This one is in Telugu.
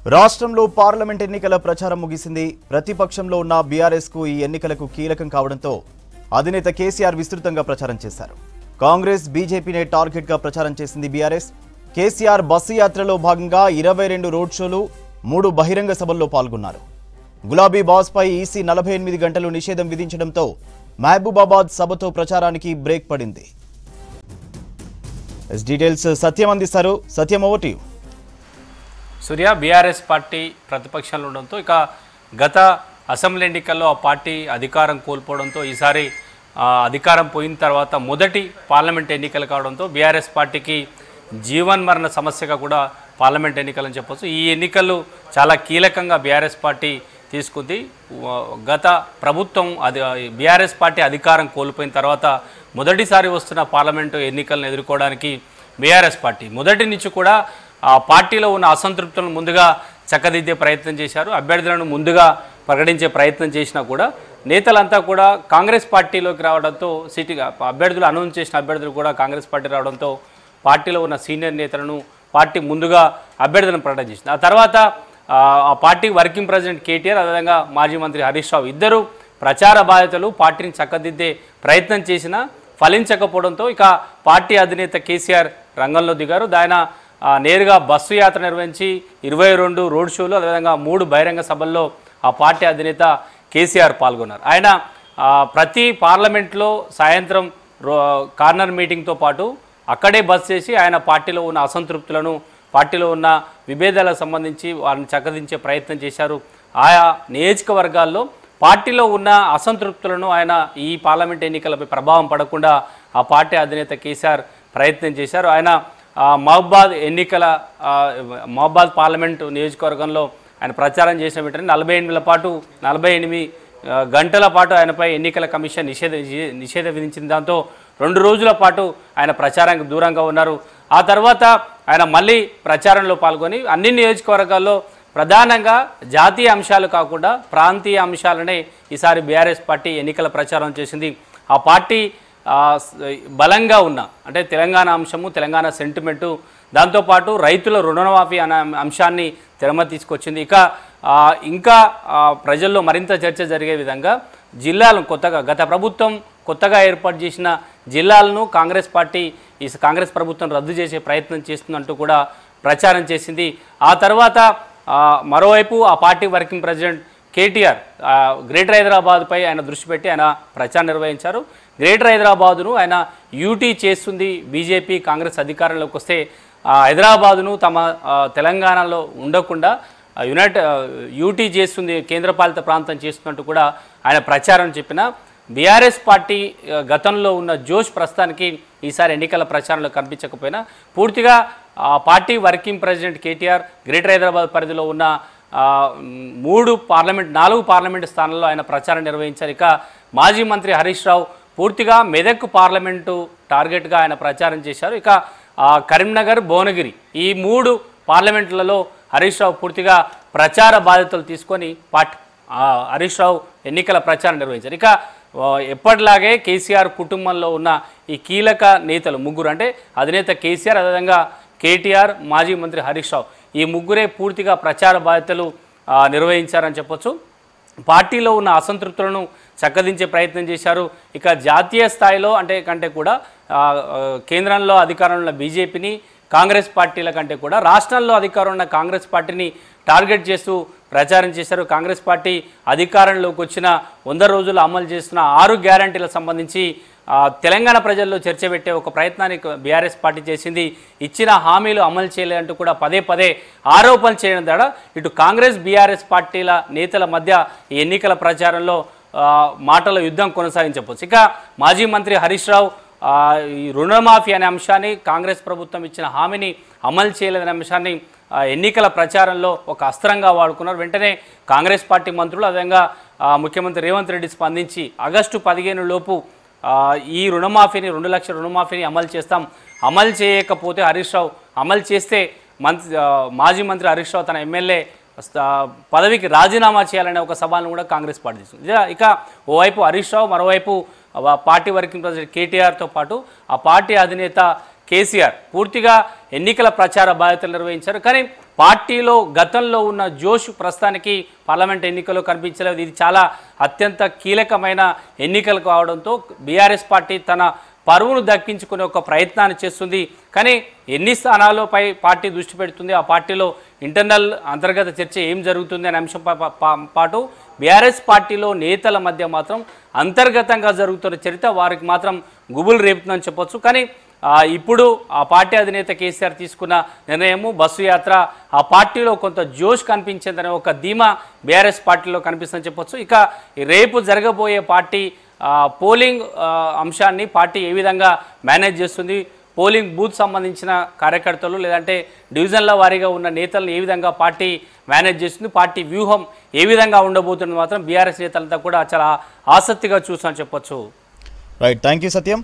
రాష్ట్రంలో పార్లమెంట్ ఎన్నికల ప్రచారం ముగిసింది. ప్రతిపక్షంలో ఉన్న బీఆర్ఎస్ కు ఈ ఎన్నికలకు కీలకం కావడంతో అధినేత కేసీఆర్ విస్తృతంగా ప్రచారం చేశారు. కాంగ్రెస్ బీజేపీనే టార్గెట్ గా ప్రచారం చేసింది బీఆర్ఎస్. కేసీఆర్ బస్సు యాత్రలో భాగంగా 22 రోడ్ షోలు 3 బహిరంగ సభల్లో పాల్గొన్నారు. గులాబీ బాస్ పై ఈసీ 48 గంటలు నిషేధం విధించడంతో మహబూబాబాద్ సభతో ప్రచారానికి బ్రేక్ పడింది. డీటెయిల్స్ సత్యం అందిస్తారు. Satyam, over to you. Surya, BRS party ప్రతిపక్షంలో ఉండడంతో ఇక గత అసెంబ్లీ ఎన్నికల్లో ఆ పార్టీ అధికారం కోల్పోవడంతో ఈసారి అధికారం పోయిన తర్వాత మొదటి పార్లమెంట్ ఎన్నికలు కావడంతో బీఆర్ఎస్ పార్టీకి జీవన్మరణ సమస్యగా కూడా పార్లమెంట్ ఎన్నికలని చెప్పొచ్చు. ఈ ఎన్నికలు చాలా కీలకంగా బీఆర్ఎస్ పార్టీ తీసుకుంది. గత ప్రభుత్వం బీఆర్ఎస్ పార్టీ అధికారం కోల్పోయిన తర్వాత మొదటిసారి వస్తున్న పార్లమెంటు ఎన్నికలను ఎదుర్కోవడానికి బీఆర్ఎస్ పార్టీ మొదటి నుంచి కూడా ఆ పార్టీలో ఉన్న అసంతృప్తులను ముందుగా చక్కదిద్దే ప్రయత్నం చేశారు. అభ్యర్థులను ముందుగా ప్రకటించే ప్రయత్నం చేసినా కూడా నేతలంతా కూడా కాంగ్రెస్ పార్టీలోకి రావడంతో అభ్యర్థులు అనౌన్స్ చేసిన అభ్యర్థులు కూడా కాంగ్రెస్ పార్టీ రావడంతో పార్టీలో ఉన్న సీనియర్ నేతలను పార్టీ ముందుగా అభ్యర్థులను ప్రకటన చేసింది. ఆ తర్వాత ఆ పార్టీ వర్కింగ్ ప్రెసిడెంట్ కేటీఆర్, అదేవిధంగా మాజీ మంత్రి హరీష్ రావు ఇద్దరు ప్రచార బాధ్యతలు పార్టీని చక్కదిద్దే ప్రయత్నం చేసినా ఫలించకపోవడంతో ఇక పార్టీ అధినేత కేసీఆర్ రంగంలో దిగారు. ఆయన నేరుగా బస్సు యాత్ర నిర్వహించి 22 రోడ్ షోలు, అదేవిధంగా 3 బహిరంగ సభల్లో ఆ పార్టీ అధినేత కేసీఆర్ పాల్గొన్నారు. ఆయన ప్రతి పార్లమెంట్లో సాయంత్రం కార్నర్ మీటింగ్తో పాటు అక్కడే బస్ చేసి ఆయన పార్టీలో ఉన్న అసంతృప్తులను, పార్టీలో ఉన్న విభేదాలకు సంబంధించి వారిని చక్కదించే ప్రయత్నం చేశారు. ఆయా నియోజకవర్గాల్లో పార్టీలో ఉన్న అసంతృప్తులను ఆయన ఈ పార్లమెంట్ ఎన్నికలపై ప్రభావం పడకుండా ఆ పార్టీ అధినేత కేసీఆర్ ప్రయత్నం చేశారు. ఆయన మహబూబాబాద్ పార్లమెంటు నియోజకవర్గంలో ఆయన ప్రచారం చేసిన వెంటనే 48 గంటల పాటు ఆయనపై ఎన్నికల కమిషన్ నిషేధం విధించింది. దాంతో 2 రోజుల పాటు ఆయన ప్రచారానికి దూరంగా ఉన్నారు. ఆ తర్వాత ఆయన మళ్ళీ ప్రచారంలో పాల్గొని అన్ని నియోజకవర్గాల్లో ప్రధానంగా జాతీయ అంశాలు కాకుండా ప్రాంతీయ అంశాలనే ఈసారి బీఆర్ఎస్ పార్టీ ఎన్నికల ప్రచారం చేసింది. ఆ పార్టీ బలంగా ఉన్న అంటే తెలంగాణ అంశము, తెలంగాణ సెంటిమెంటు, దాంతోపాటు రైతుల రుణమాఫీ అనే అంశాన్ని తెరమ తీసుకొచ్చింది. ఇంకా ప్రజల్లో మరింత చర్చ జరిగే విధంగా జిల్లాలను గత ప్రభుత్వం కొత్తగా ఏర్పాటు చేసిన జిల్లాలను కాంగ్రెస్ ప్రభుత్వం రద్దు చేసే ప్రయత్నం చేస్తుందంటూ కూడా ప్రచారం చేసింది. ఆ తర్వాత మరోవైపు ఆ party working president KTR greater హైదరాబాద్పై ఆయన దృష్టి పెట్టి ఆయన ప్రచారం నిర్వహించారు. గ్రేటర్ హైదరాబాదును ఆయన యూటీ చేస్తుంది బీజేపీ కాంగ్రెస్ అధికారంలోకి వస్తే హైదరాబాదును తమ తెలంగాణలో ఉండకుండా యూటీ చేస్తుంది, కేంద్రపాలిత ప్రాంతం చేస్తున్నట్టు కూడా ఆయన ప్రచారం చెప్పిన బీఆర్ఎస్ పార్టీ గతంలో ఉన్న జోష్ ప్రస్తుతానికి ఈసారి ఎన్నికల ప్రచారంలో కనిపించకపోయినా పూర్తిగా party working president KTR greater Hyderabad పరిధిలో ఉన్న 4 పార్లమెంటు స్థానాల్లో ఆయన ప్రచారం నిర్వహించారు. ఇక మాజీ మంత్రి హరీష్ రావు పూర్తిగా మెదక్ పార్లమెంటు టార్గెట్గా ఆయన ప్రచారం చేశారు. ఇక కరీంనగర్, భువనగిరి ఈ 3 పార్లమెంట్లలో హరీష్ రావు పూర్తిగా ప్రచార బాధ్యతలు తీసుకొని హరీష్ రావు ఎన్నికల ప్రచారం నిర్వహించారు. ఇక ఎప్పటిలాగే కేసీఆర్ కుటుంబంలో ఉన్న ఈ కీలక నేతలు ముగ్గురు, అంటే అధినేత కేసీఆర్, అదేవిధంగా కేటీఆర్, మాజీ మంత్రి హరీష్ రావు ఈ ముగ్గురే పూర్తిగా ప్రచార బాధ్యతలు నిర్వహించారని చెప్పొచ్చు. పార్టీలో ఉన్న అసంతృప్తులను చక్కదించే ప్రయత్నం చేశారు. ఇక జాతీయ స్థాయిలో కంటే కూడా కేంద్రంలో అధికారంలో ఉన్న బీజేపీని, కాంగ్రెస్ పార్టీల కంటే కూడా రాష్ట్రాల్లో అధికారం ఉన్న కాంగ్రెస్ పార్టీని టార్గెట్ చేస్తూ ప్రచారం చేశారు. కాంగ్రెస్ పార్టీ అధికారంలోకి వచ్చిన 100 రోజులు అమలు చేస్తున్న 6 గ్యారంటీలకు సంబంధించి తెలంగాణ ప్రజల్లో చర్చ పెట్టే ఒక ప్రయత్నాన్ని బీఆర్ఎస్ పార్టీ చేసింది. ఇచ్చిన హామీలు అమలు చేయలేదంటూ కూడా పదే ఆరోపణలు చేయడం ద్వారా ఇటు కాంగ్రెస్ బీఆర్ఎస్ పార్టీల నేతల మధ్య ఈ ఎన్నికల ప్రచారంలో మాటల యుద్ధం కొనసాగించవచ్చు. ఇక మాజీ మంత్రి హరీష్ రావు ఈ రుణమాఫీ అనే అంశాన్ని, కాంగ్రెస్ ప్రభుత్వం ఇచ్చిన హామీని అమలు చేయలేదనే అంశాన్ని ఎన్నికల ప్రచారంలో ఒక అస్త్రంగా వాడుకున్నారు. వెంటనే కాంగ్రెస్ పార్టీ మంత్రులు, అదేవిధంగా ముఖ్యమంత్రి రేవంత్ రెడ్డి స్పందించి ఆగస్టు 15 లోపు ఈ రుణమాఫీని 2 లక్షల రుణమాఫీని అమలు చేయకపోతే హరీష్ రావు అమలు చేస్తే మాజీ మంత్రి హరీష్ రావు తన ఎమ్మెల్యే పదవికి రాజీనామా చేయాలనే ఒక సవాల్ను కూడా కాంగ్రెస్ పార్టీ తీసుకుంది. ఇక ఓవైపు హరీష్ రావు, మరోవైపు పార్టీ వర్కింగ్ ప్రెసిడెంట్ కేటీఆర్తో పాటు ఆ పార్టీ అధినేత కేసీఆర్ పూర్తిగా ఎన్నికల ప్రచార బాధ్యతలు నిర్వహించారు. కానీ పార్టీలో గతంలో ఉన్న జోష్ ప్రస్తుతానికి పార్లమెంట్ ఎన్నికల్లో కనిపించలేదు. ఇది చాలా అత్యంత కీలకమైన ఎన్నికలు కావడంతో బీఆర్ఎస్ పార్టీ తన పరువును దక్కించుకునే ఒక ప్రయత్నాన్ని చేస్తుంది. కానీ ఎన్ని స్థానాలపై పార్టీ దృష్టి పెడుతుంది, ఆ పార్టీలో ఇంటర్నల్ అంతర్గత చర్చ ఏం జరుగుతుంది అనే అంశం పాటు బీఆర్ఎస్ పార్టీలో నేతల మధ్య మాత్రం అంతర్గతంగా జరుగుతున్న చరిత్ర వారికి మాత్రం గుబులు రేపుతుందని చెప్పొచ్చు. కానీ ఇప్పుడు ఆ పార్టీ అధినేత కేసీఆర్ తీసుకున్న నిర్ణయము బస్సు యాత్ర ఆ పార్టీలో కొంత జోష్ కనిపించిందనే ఒక ధీమా బీఆర్ఎస్ పార్టీలో కనిపిస్తుందని చెప్పొచ్చు. ఇక రేపు జరగబోయే పార్టీ పోలింగ్ అంశాన్ని పార్టీ ఏ విధంగా మేనేజ్ చేస్తుంది, పోలింగ్ బూత్ సంబంధించిన కార్యకర్తలు లేదంటే డివిజన్ల వారీగా ఉన్న నేతలను ఏ విధంగా పార్టీ మేనేజ్ చేస్తుంది, పార్టీ వ్యూహం ఏ విధంగా ఉండబోతుంది మాత్రం బీఆర్ఎస్ నేతలంతా కూడా చాలా ఆసక్తిగా చూస్తామని చెప్పొచ్చు. Right, thank you Satyam.